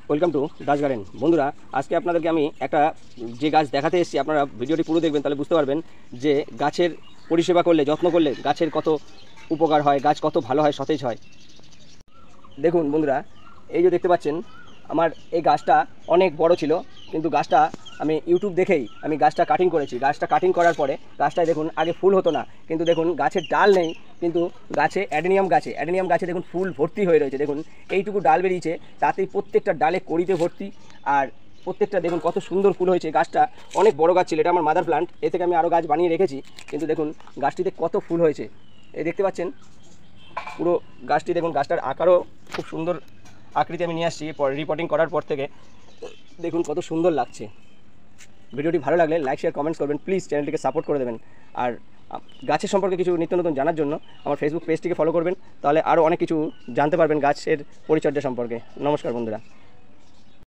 Welcome to Das garden. বন্ধুরা, আজকে আপনাদেরকে আমি একটা যে গাছ দেখাতে এসেছি, আপনারা ভিডিওটি পুরো দেখবেন, তাহলে বুঝতে পারবেন যে গাছের পরিষেবা করলে, যত্ন করলে গাছের কত উপকার হয়, গাছ কত ভালো হয়, সতেজ হয়। দেখুন বন্ধুরা, এই যে দেখতে পাচ্ছেন, আমার এই গাছটা অনেক বড় ছিল, কিন্তু গাছটা আমি ইউটিউব দেখেই আমি গাছটা কাটিং করেছি। গাছটা কাটিং করার পরে গাছটায় দেখুন আগে ফুল হতো না, কিন্তু দেখুন গাছের ডাল নেই, কিন্তু গাছে অ্যাডেনিয়াম গাছে দেখুন ফুল ভর্তি হয়ে রয়েছে। দেখুন এইটুকু ডাল বেরিয়েছে, তাতেই প্রত্যেকটা ডালে কড়িতে ভর্তি, আর প্রত্যেকটা দেখুন কত সুন্দর ফুল হয়েছে। গাছটা অনেক বড় গাছ ছিল, এটা আমার মাদার প্লান্ট, এ থেকে আমি আরও গাছ বানিয়ে রেখেছি, কিন্তু দেখুন গাছটিতে কত ফুল হয়েছে। এই দেখতে পাচ্ছেন পুরো গাছটি, দেখুন গাছটার আকারও খুব সুন্দর আকৃতি আমি নিয়ে আসছি রিপোর্টিং করার পর থেকে। দেখুন কত সুন্দর লাগছে। ভিডিওটি ভালো লাগলে লাইক শেয়ার কমেন্টস করবেন, প্লিজ চ্যানেলটিকে সাপোর্ট করে দেবেন। আর গাছের সম্পর্কে কিছু নিত্য নতুন জানার জন্য আমার ফেসবুক পেজটিকে ফলো করবেন, তাহলে আরও অনেক কিছু জানতে পারবেন গাছের পরিচর্যা সম্পর্কে। নমস্কার বন্ধুরা।